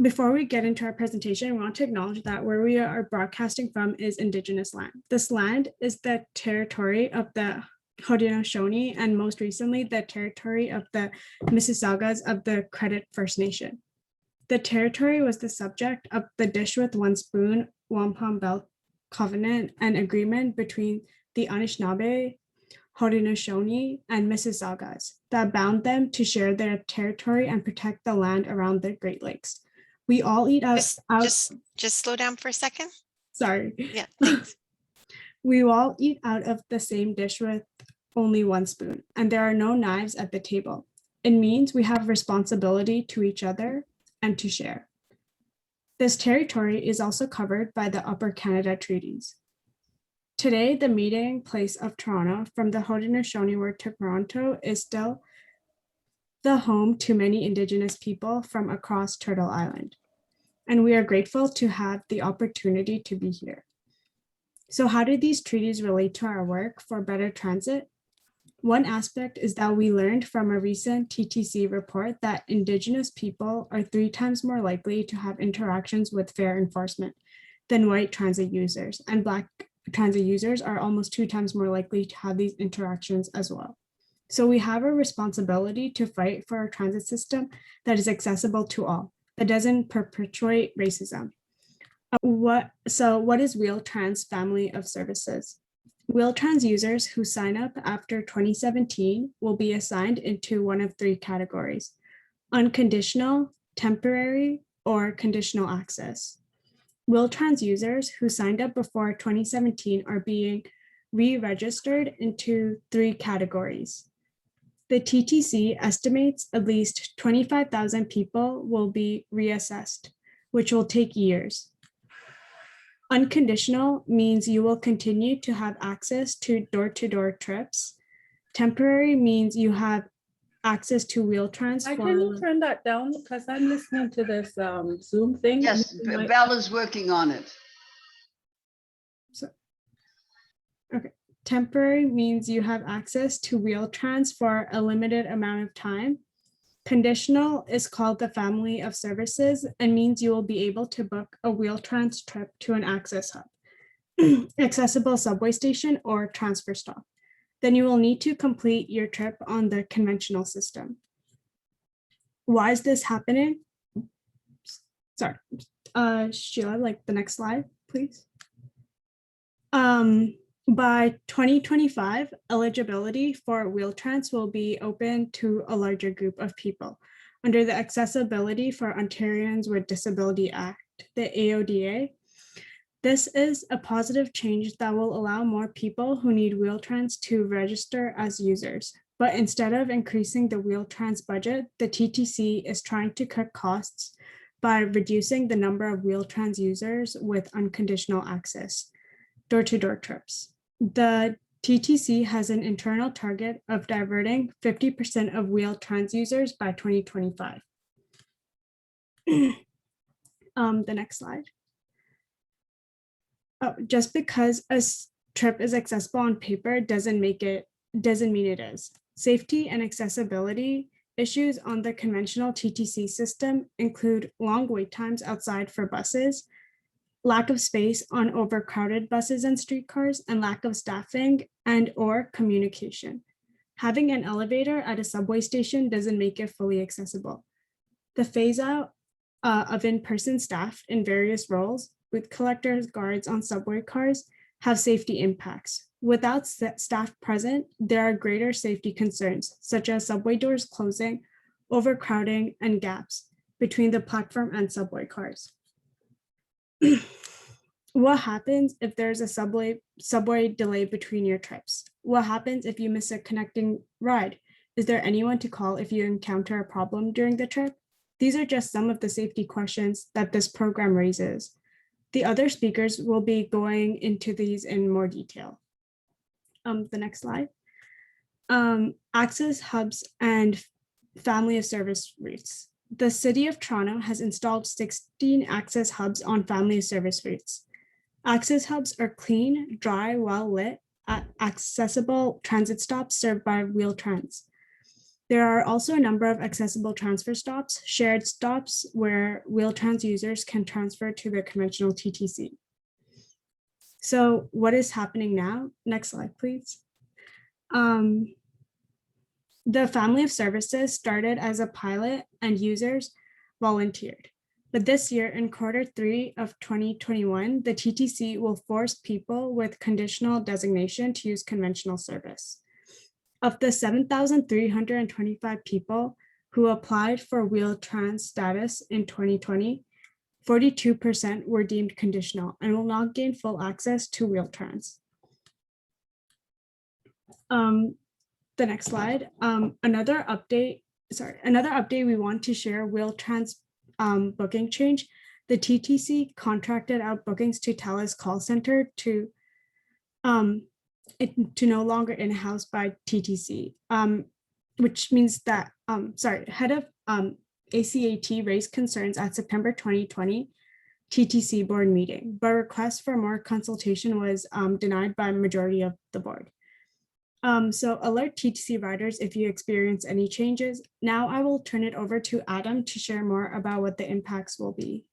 Before we get into our presentation, I want to acknowledge that where we are broadcasting from is Indigenous land. This land is the territory of the Haudenosaunee and most recently the territory of the Mississaugas of the Credit First Nation. The territory was the subject of the Dish with One Spoon Wampum Belt Covenant and agreement between the Anishinaabe, Haudenosaunee, and Mississaugas that bound them to share their territory and protect the land around the Great Lakes. We all eat out. Just slow down for a second. Sorry. Yeah, thanks. We all eat out of the same dish with only one spoon, and there are no knives at the table. It means we have responsibility to each other and to share. This territory is also covered by the Upper Canada Treaties. Today, the meeting place of Toronto from the Haudenosaunee word to Toronto is still the home to many Indigenous people from across Turtle Island. And we are grateful to have the opportunity to be here. So how do these treaties relate to our work for better transit? One aspect is that we learned from a recent TTC report that Indigenous people are 3 times more likely to have interactions with fare enforcement than white transit users, and Black transit users are almost 2 times more likely to have these interactions as well. So we have a responsibility to fight for a transit system that is accessible to all, that doesn't perpetuate racism. What is Wheel-Trans family of services? Wheel-Trans users who sign up after 2017 will be assigned into one of 3 categories: unconditional, temporary, or conditional access. Wheel-Trans users who signed up before 2017 are being re-registered into 3 categories. The TTC estimates at least 25,000 people will be reassessed, which will take years. Unconditional means you will continue to have access to door-to-door trips. Temporary means you have access to Wheel-Trans. Can you turn that down, because I'm listening to this Zoom thing? Yes, Bella's working on it. Okay. Temporary means you have access to Wheel-Trans for a limited amount of time. Conditional is called the family of services and means you will be able to book a Wheel-Trans trip to an access hub, accessible subway station, or transfer stop. Then you will need to complete your trip on the conventional system. Why is this happening? Sorry, Sheila, like the next slide, please. By 2025, eligibility for Wheel-Trans will be open to a larger group of people under the Accessibility for Ontarians with Disability Act, the AODA. This is a positive change that will allow more people who need Wheel-Trans to register as users. But instead of increasing the Wheel-Trans budget, the TTC is trying to cut costs by reducing the number of Wheel-Trans users with unconditional access, door-to-door trips. The TTC has an internal target of diverting 50% of Wheel-Trans users by 2025. The next slide. Oh, just because a trip is accessible on paper doesn't mean it is. Safety and accessibility issues on the conventional TTC system include long wait times outside for buses, lack of space on overcrowded buses and streetcars, and lack of staffing and/or communication. Having an elevator at a subway station doesn't make it fully accessible. The phase out of in-person staff in various roles, with collectors, guards on subway cars, have safety impacts. Without staff present, there are greater safety concerns, such as subway doors closing, overcrowding, and gaps between the platform and subway cars. What happens if there's a subway delay between your trips? What happens if you miss a connecting ride? Is there anyone to call if you encounter a problem during the trip? These are just some of the safety questions that this program raises. The other speakers will be going into these in more detail. The next slide. Access hubs and family of service routes. The City of Toronto has installed 16 access hubs on family of service routes. Access hubs are clean, dry, well-lit, accessible transit stops served by Wheel-Trans. There are also a number of accessible transfer stops, shared stops where Wheel-Trans users can transfer to the conventional TTC. So what is happening now? Next slide, please. The family of services started as a pilot and users volunteered. But this year in Q3 of 2021, the TTC will force people with conditional designation to use conventional service. Of the 7,325 people who applied for Wheel-Trans status in 2020, 42% were deemed conditional and will not gain full access to Wheel-Trans. The next slide. Another update we want to share, Wheel-Trans booking change. The TTC contracted out bookings to TELUS call center to no longer in-house by TTC, which means that, head of ACAT raised concerns at September 2020 TTC board meeting, but request for more consultation was denied by majority of the board. So alert TTC riders if you experience any changes. Now I will turn it over to Adam to share more about what the impacts will be.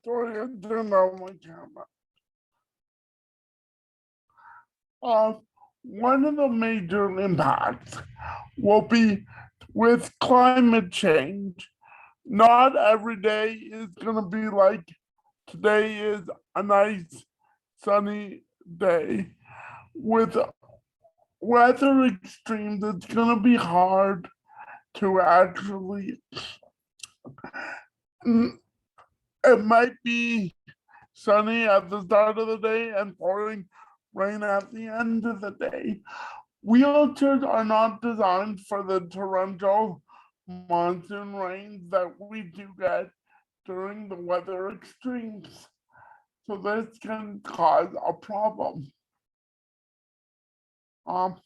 Sorry, I turned on my camera. One of the major impacts will be with climate change. Not every day is going to be like today is a nice sunny day. With weather extremes, it's going to be hard to actually, it might be sunny at the start of the day and pouring rain at the end of the day. Wheelchairs are not designed for the torrential monsoon rains that we do get during the weather extremes. So this can cause a problem for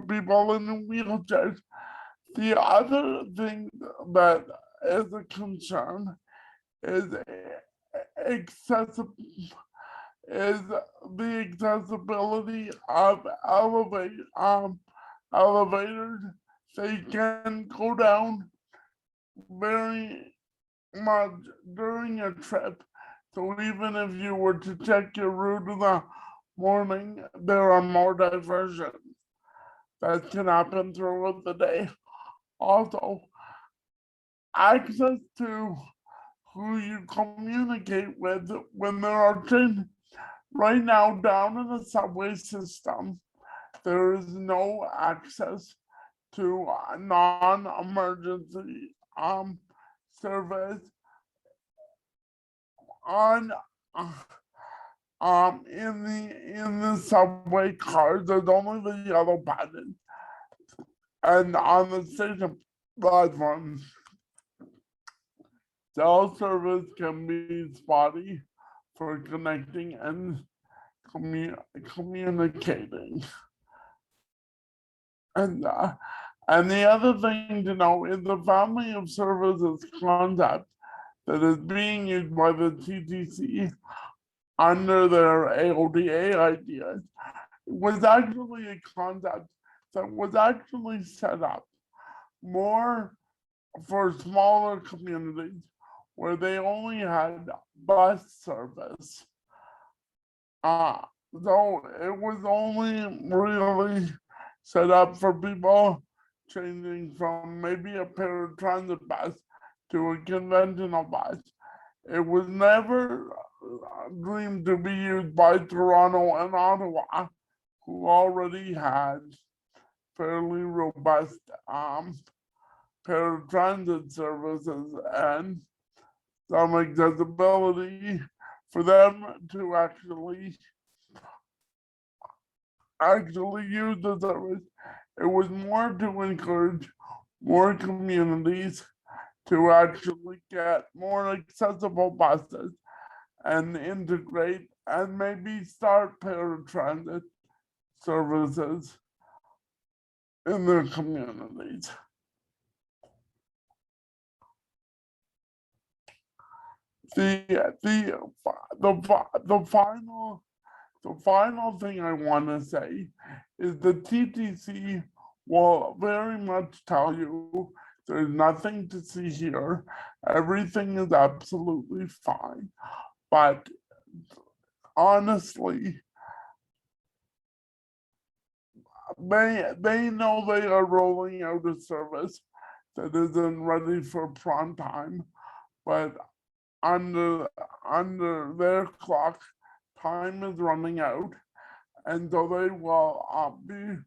people in wheelchairs. The other thing that is a concern is the accessibility of elevators. They can go down very much during a trip. So even if you were to check your route in the morning, there are more diversions that can happen throughout the day. Also, access to who you communicate with when there are changes. Right now, down in the subway system, there is no access to non-emergency service in the subway cars. There's only the yellow button, and on the station platforms, cell service can be spotty for connecting and communicating. And the other thing to know is the family of services concept that is being used by the TTC under their AODA ideas was actually a concept that was actually set up more for smaller communities where they only had bus service. So it was only really set up for people changing from maybe a paratransit bus to a conventional bus. It was never dreamed to be used by Toronto and Ottawa, who already had fairly robust paratransit services and some accessibility for them to actually use the service. It was more to encourage more communities to actually get more accessible buses and integrate and maybe start paratransit services in their communities. the final thing I want to say is the TTC will very much tell you there's nothing to see here. Everything is absolutely fine. But honestly, they know they are rolling out a service that isn't ready for prime time, but under their clock, time is running out, and so they will be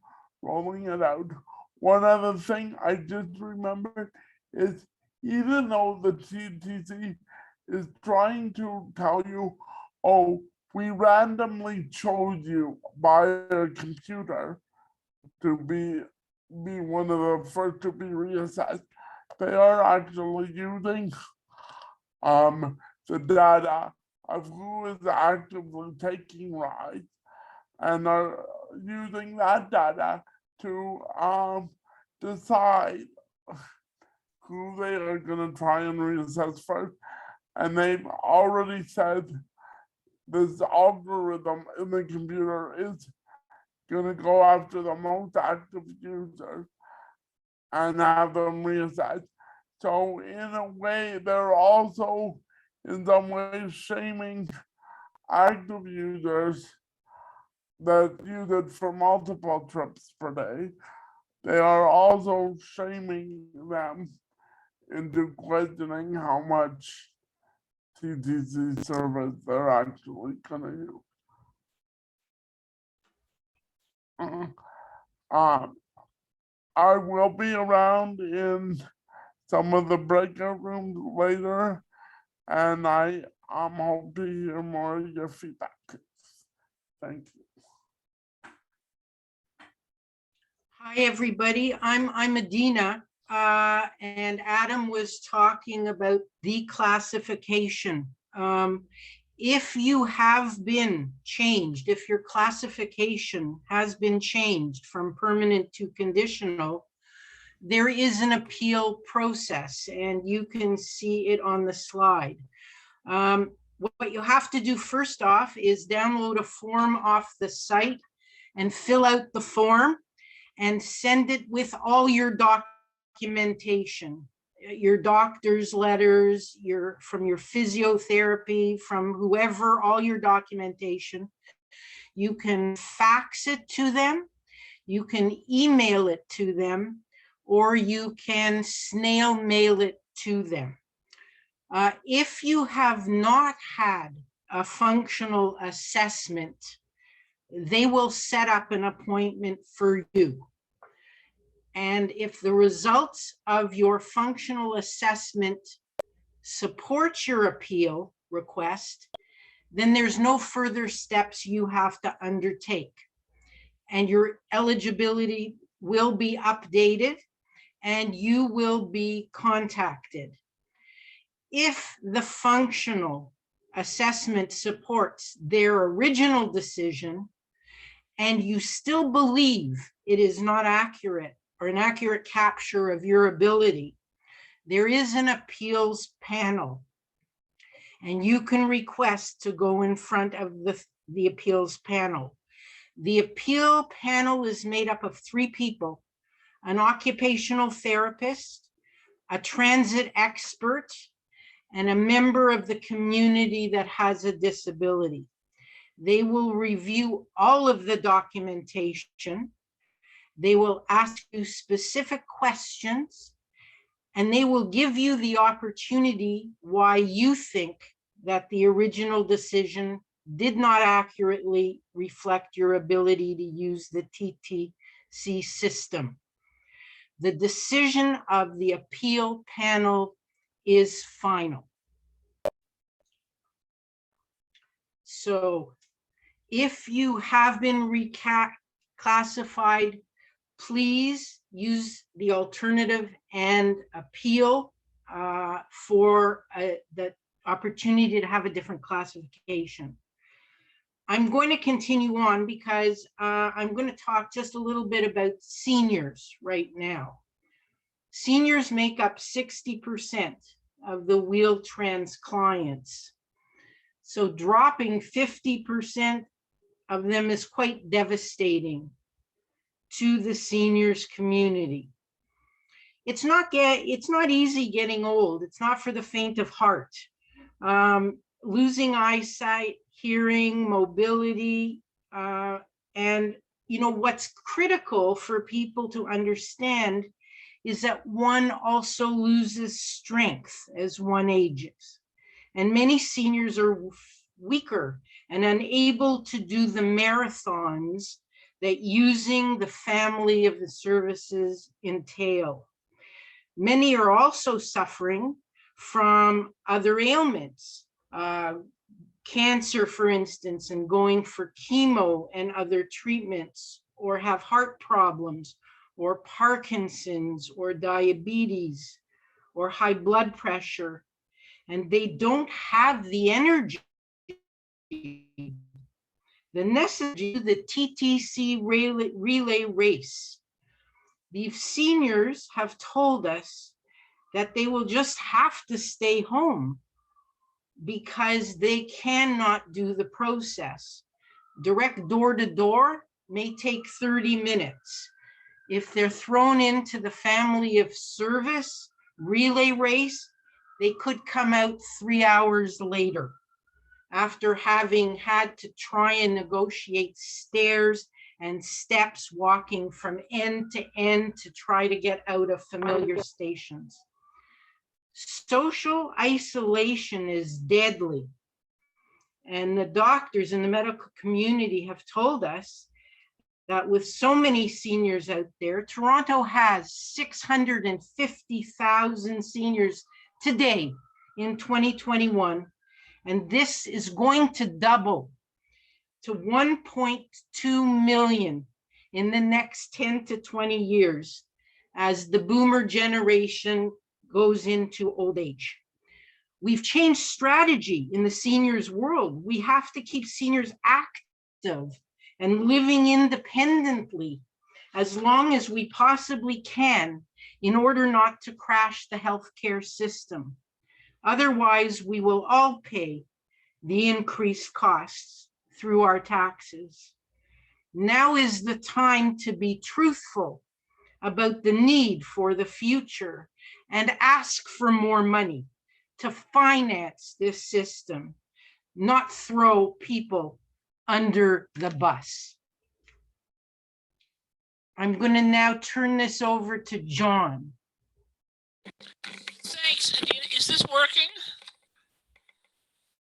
rolling it out. One other thing I just remembered is, even though the TTC is trying to tell you, oh, we randomly chose you by a computer to be one of the first to be reassessed, they are actually using the data of who is actively taking rides, and are using that data to decide who they are going to try and reassess first. And they've already said this algorithm in the computer is going to go after the most active users and have them reassessed. So in a way, they're also in some ways shaming active users that use it for multiple trips per day. They are also shaming them into questioning how much TTC service they're actually gonna use. I will be around in some of the breakout rooms later, and I hope to hear more of your feedback. Thank you. Hi, everybody. I'm Adina, and Adam was talking about declassification. If you have been changed, if your classification has been changed from permanent to conditional, there is an appeal process, and you can see it on the slide. What you have to do first off is download a form off the site and fill out the form and send it with all your documentation, your doctor's letters, from your physiotherapy, from whoever, all your documentation. You can fax it to them, you can email it to them, or you can snail mail it to them. If you have not had a functional assessment, they will set up an appointment for you. And if the results of your functional assessment support your appeal request, then there's no further steps you have to undertake. And your eligibility will be updated and you will be contacted. If the functional assessment supports their original decision and you still believe it is not accurate or an accurate capture of your ability, there is an appeals panel, and you can request to go in front of the appeals panel. The appeal panel is made up of 3 people: an occupational therapist, a transit expert, and a member of the community that has a disability. They will review all of the documentation. They will ask you specific questions, and they will give you the opportunity why you think that the original decision did not accurately reflect your ability to use the TTC system. The decision of the appeal panel is final. So if you have been reclassified, please use the alternative and appeal for the opportunity to have a different classification. I'm going to continue on because I'm going to talk just a little bit about seniors right now. Seniors make up 60% of the Wheel-Trans clients. So dropping 50% of them is quite devastating to the seniors community. It's not easy getting old. It's not for the faint of heart. Losing eyesight, hearing, mobility, and what's critical for people to understand is that one also loses strength as one ages. And many seniors are weaker and unable to do the marathons that using the family of the services entail. Many are also suffering from other ailments, cancer, for instance, and going for chemo and other treatments, or have heart problems, or Parkinson's, or diabetes, or high blood pressure, and they don't have the energy, the necessary, the TTC relay race. These seniors have told us that they will just have to stay home because they cannot do the process. Direct door to door may take 30 minutes. If they're thrown into the family of service relay race, they could come out 3 hours later after having had to try and negotiate stairs and steps, walking from end to end to try to get out of familiar stations. Social isolation is deadly. And the doctors in the medical community have told us that with so many seniors out there, Toronto has 650,000 seniors today in 2021. And this is going to double to 1.2 million in the next 10 to 20 years as the boomer generation goes into old age. We've changed strategy in the seniors world. We have to keep seniors active and living independently as long as we possibly can in order not to crash the healthcare system. Otherwise, we will all pay the increased costs through our taxes. Now is the time to be truthful about the need for the future and ask for more money to finance this system, not throw people under the bus. I'm going to now turn this over to John. Thanks, Adina. Is this working?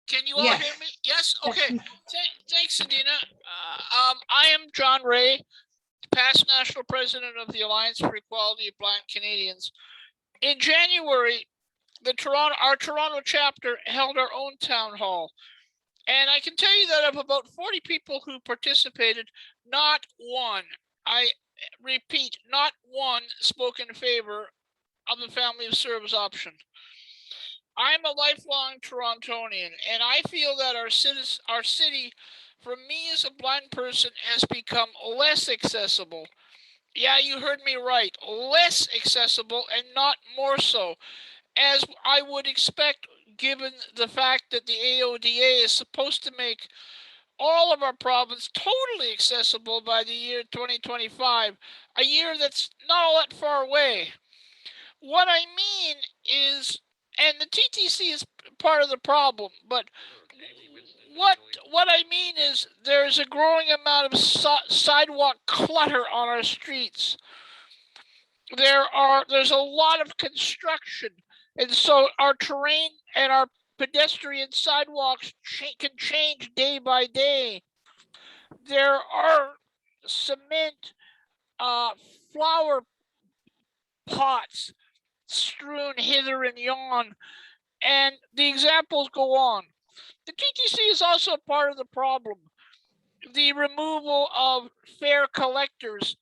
Can you all Yes. hear me? Yes? Okay. Thanks, Adina. I am John Ray, past national president of the Alliance for Equality of Blind Canadians. In January, our Toronto chapter held our own town hall. And I can tell you that of about 40 people who participated, not one, I repeat, not one spoke in favor of the family of service option. I'm a lifelong Torontonian, and I feel that our city, for me as a blind person, has become less accessible. Yeah, you heard me right, less accessible and not more so, as I would expect given the fact that the AODA is supposed to make all of our province totally accessible by the year 2025, a year that's not all that far away. What I mean is, and the TTC is part of the problem, but what I mean is there's a growing amount of sidewalk clutter on our streets. There's a lot of construction, and so our terrain and our pedestrian sidewalks can change day by day. There are cement flower pots strewn hither and yon, and the examples go on. The TTC is also part of the problem. The removal of fare collectors.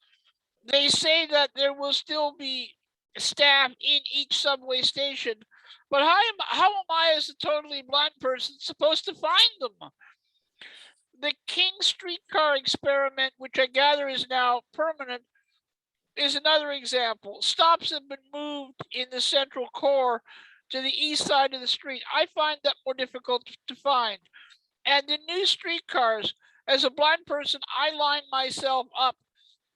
They say that there will still be staff in each subway station, but how am I as a totally blind person supposed to find them? The King streetcar experiment, which I gather is now permanent, is another example. Stops have been moved in the central core, to the east side of the street. I find that more difficult to find. And the new streetcars, as a blind person, I line myself up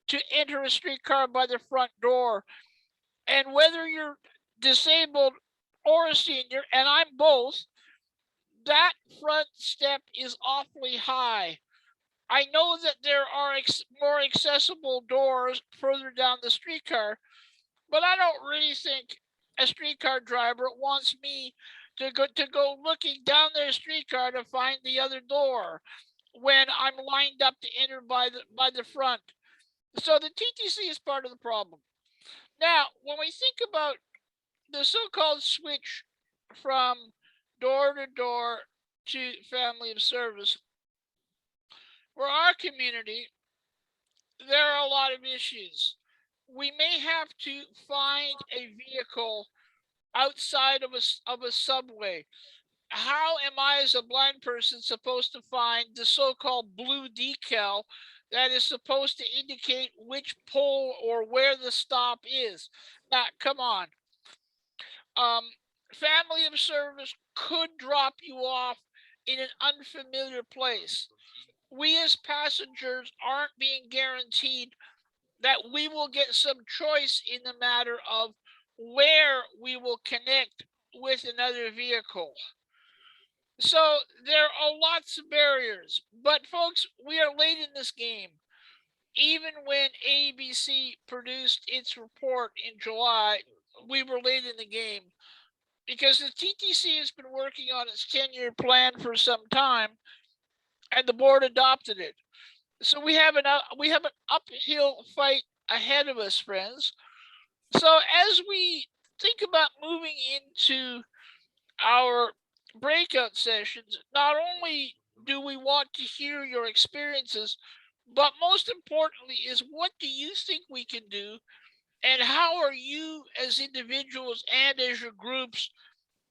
to enter a streetcar by the front door. And whether you're disabled or a senior, and I'm both, that front step is awfully high. I know that there are more accessible doors further down the streetcar, but I don't really think a streetcar driver wants me to go looking down their streetcar to find the other door when I'm lined up to enter by the front. So the TTC is part of the problem. Now, when we think about the so-called switch from door to door to family of service, for our community, there are a lot of issues. We may have to find a vehicle outside of a subway. How am I, as a blind person, supposed to find the so-called blue decal that is supposed to indicate which pole or where the stop is? Now, come on. Family of service could drop you off in an unfamiliar place. We as passengers aren't being guaranteed that we will get some choice in the matter of where we will connect with another vehicle. So there are lots of barriers, but folks, we are late in this game. Even when ABC produced its report in July, we were late in the game because the TTC has been working on its 10-year plan for some time, and the board adopted it. So we have an uphill fight ahead of us, friends. So as we think about moving into our breakout sessions, not only do we want to hear your experiences, but most importantly is, what do you think we can do? And how are you as individuals and as your groups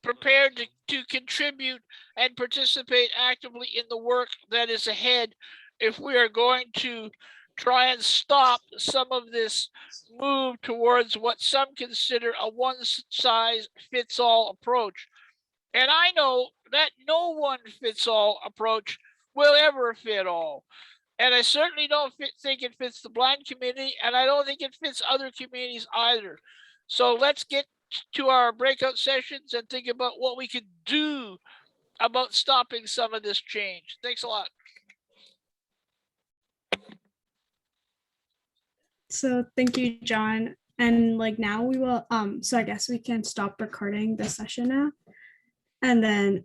prepared to contribute and participate actively in the work that is ahead if we are going to try and stop some of this move towards what some consider a one-size-fits-all approach? And I know that no one-fits-all approach will ever fit all. And I certainly don't think it fits the blind community, and I don't think it fits other communities either. So let's get to our breakout sessions and think about what we could do about stopping some of this change. Thanks a lot. So thank you, John. And like now we will, so I guess we can stop recording the session now. And then